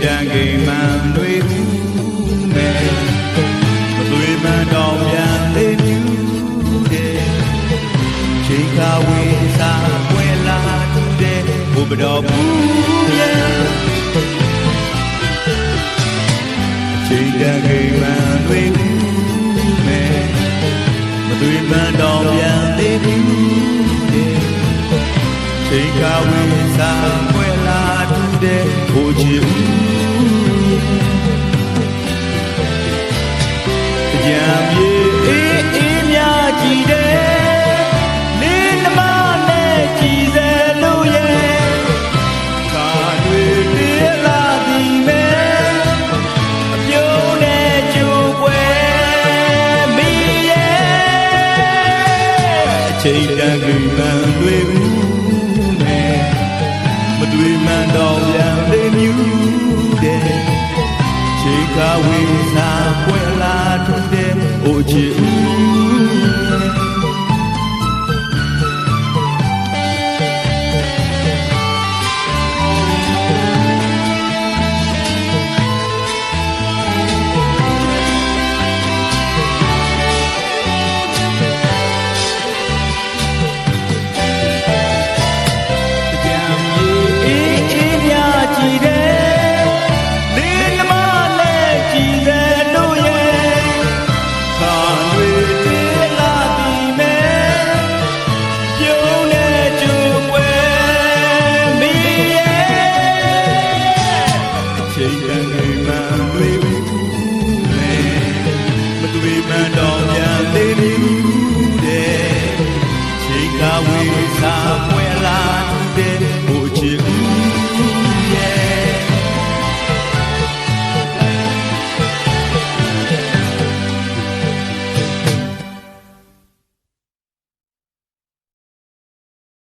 တန်ကိမှန်တွေဦးမယ်မသွေမှန်တော်ပြန်လေးမြူတဲ့ချိန်ခါဝေးစားပွင့်လာတဲ့ဘုဘတော်ဘူးရဲ့ချိန်တန်ကိမှန်တွေဦးမယ်မသွေမှန်တော်ပြန်လေးမြူတဲ့ချိန်ခါဝေးစားပွင့်လာတဲ့ဘုချီဦးကြံပြေအေးအေးများကြည်တယ်လေးနှမနဲ့ကြည်စဲလို့ရဲ့ခါတွေပြေးလာသည်မဲ့အပြုံးနဲ့ကြိုးပွဲမိရဲ့အချိန်တန်ကိမှန်တွေဘူးမဲ့မတွေ့မှန်တော့ပြန်လေးမြူတဲ့ချိန်ခါဝေးစားပွင့်လာတဲ့အိုချီချိန်တန်ကိမှန်တွေဦးမယ်မတွေ့မှန်တော်ပြန်လေးမြူတဲ့ချိန်ခါဝေးစားပွင့်လာတဲ့ဘုချီ